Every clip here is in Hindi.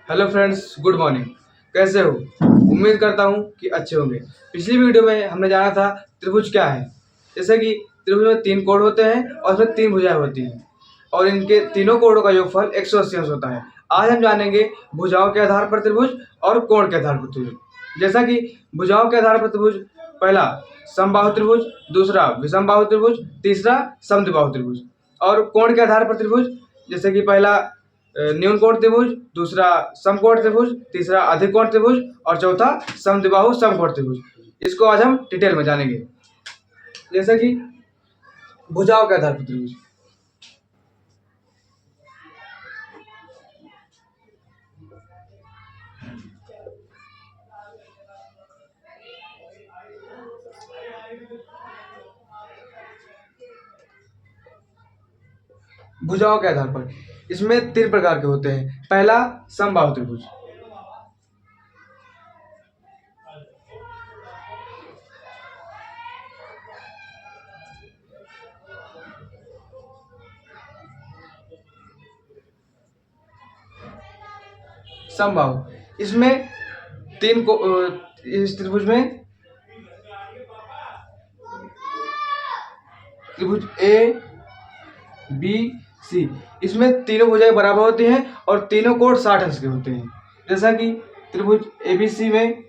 Hello friends, good morning. कैसे हो? उम्मीद करता हूँ कि अच्छे होंगे। पिछली वीडियो में हमने जाना था त्रिभुज क्या है। जैसे कि त्रिभुज में 3 कोण होते हैं और उसमें 3 भुजाएं होती हैं और इनके तीनों कोणों का योगफल 180 अंश होता है। आज हम जानेंगे भुजाओं के आधार पर त्रिभुज और कोण के आधार पर त्रिभुज। जैसा कि भुजाओं के आधार पर त्रिभुज, पहला समबाहु त्रिभुज, दूसरा विषमबाहु त्रिभुज, तीसरा समद्विबाहु त्रिभुज। और कोण के आधार पर त्रिभुज, जैसे कि पहला न्यून कोण त्रिभुज, दूसरा समकोण त्रिभुज, तीसरा अधिकोण त्रिभुज और चौथा समद्विबाहु समकोण त्रिभुज। इसको आज हम डिटेल में जानेंगे। जैसे कि भुजाओं के आधार पर त्रिभुज, भुजाओं के आधार पर इसमें 3 प्रकार के होते हैं। पहला समबाहु त्रिभुज, समबाहु इसमें तीन को इस त्रिभुज में त्रिभुज ए बी सी, इसमें तीनों भुजाएं बराबर होती हैं और तीनों कोण 60 अंश के होते हैं। जैसा कि त्रिभुज ए बी सी में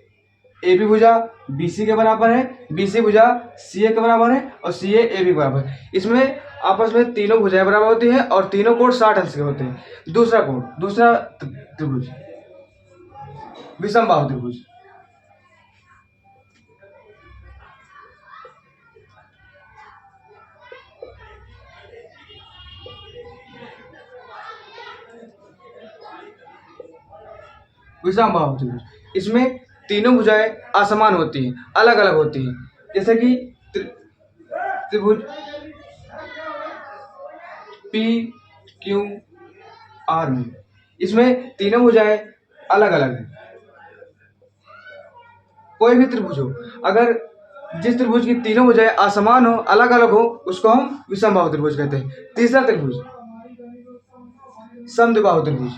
ए बी भुजा बी सी के बराबर है, बी सी भुजा सी ए के बराबर है और सी ए बी के बराबर है। इसमें आपस में तीनों भुजाएं बराबर होती हैं और तीनों कोण 60 अंश के होते हैं। दूसरा त्रिभुज विषमबाहु त्रिभुज, विषमबाहु त्रिभुज इसमें तीनों भुजाएं असमान होती हैं, अलग अलग होती हैं। जैसे कि त्रिभुज पी क्यू आर में इसमें तीनों भुजाएं अलग अलग हैं। कोई भी त्रिभुज हो, अगर जिस त्रिभुज की तीनों भुजाएं असमान हो, अलग अलग हो, उसको हम विषमबाहु त्रिभुज कहते हैं। तीसरा त्रिभुज समद्विबाहु त्रिभुज,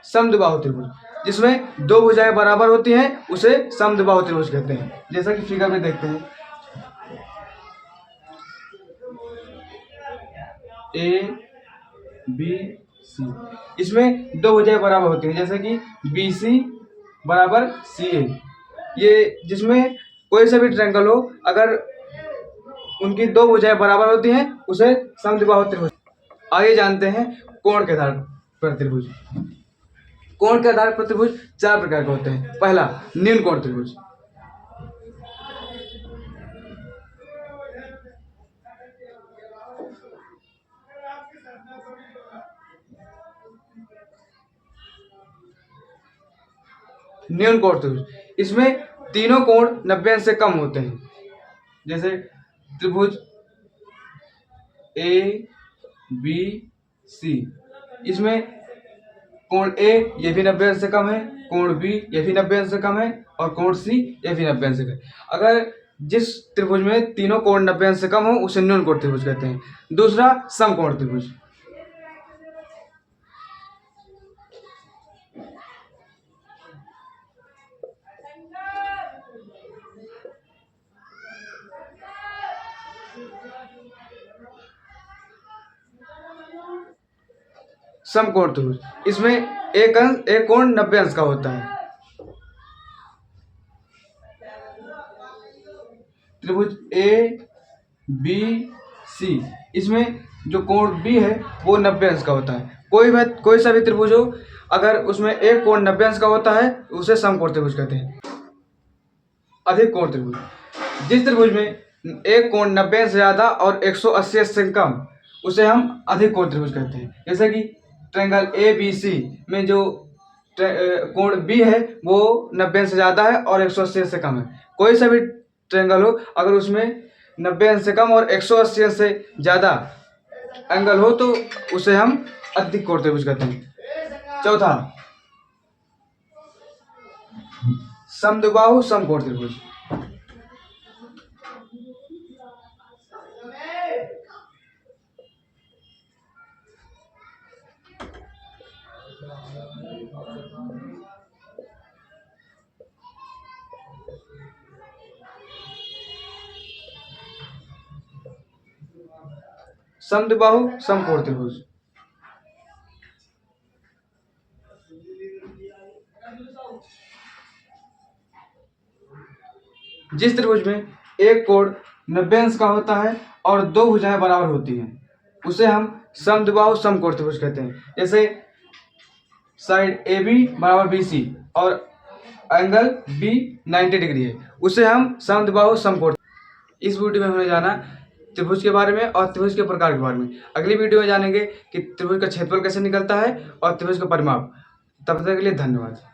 समद्विबाहु त्रिभुज जिसमें दो भुजाएं बराबर होती हैं उसे समद्विबाहु त्रिभुज कहते हैं। जैसा कि फिगर में देखते हैं, ए बी सी, इसमें दो भुजाएं बराबर होती हैं। जैसे कि बी सी बराबर सी ए, ये जिसमें कोई सा भी ट्रायंगल हो, अगर उनकी दो भुजाएं बराबर होती हैं उसे समद्विबाहु त्रिभुज। आइए जानते हैं कोण के आधार पर त्रिभुज। कोण के आधार पर त्रिभुज 4 प्रकार के होते हैं। पहला न्यून कोण त्रिभुज, न्यून कोण त्रिभुज इसमें तीनों कोण 90 अंश से कम होते हैं। जैसे त्रिभुज ए बी सी, इसमें कोण ए ये भी 90 अंश से कम है, कोण बी ये भी 90 अंश से कम है और कोण सी ये भी 90 अंश से कम है। अगर जिस त्रिभुज में तीनों कोण 90 अंश से कम हो उसे न्यून कोण त्रिभुज कहते हैं। दूसरा समकोण त्रिभुज, समकोण त्रिभुज इसमें एक कोण 90 अंश का होता है। त्रिभुज ए बी सी, इसमें जो कोण बी है वो 90 अंश का होता है। कोई सा भी त्रिभुज हो, अगर उसमें एक कोण 90 अंश का होता है उसे समकोण त्रिभुज कहते हैं। अधिक कोण त्रिभुज, जिस त्रिभुज में एक कोण 90 अंश से ज्यादा और 180 अंश से कम उसे हम अधिक कोण त्रिभुज कहते हैं। जैसे कि ट्रायंगल ए बी सी में जो कोण बी है वो 90 अंश से ज्यादा है और 180 अंश से कम है। कोई सा भी ट्रायंगल हो, अगर उसमें 90 अंश से कम और 180 अंश से ज्यादा एंगल हो तो उसे हम अधिक कोण त्रिभुज कहते हैं। चौथा समद्विबाहु समकोण त्रिभुज। समद्विबाहु समकोण त्रिभुज। जिस त्रिभुज में एक कोण 90 अंश का होता है और दो भुजाएं बराबर होती हैं उसे हम समद्विबाहु समकोण त्रिभुज कहते हैं। जैसे साइड ए बी बराबर बी सी और एंगल बी 90 डिग्री है, उसे हम समद्विबाहु समकोण। इस वीडियो में हमने जाना त्रिभुज के बारे में और त्रिभुज के प्रकार के बारे में। अगली वीडियो में जानेंगे कि त्रिभुज का क्षेत्रफल कैसे निकलता है और त्रिभुज का परिमाप। तब तक के लिए धन्यवाद।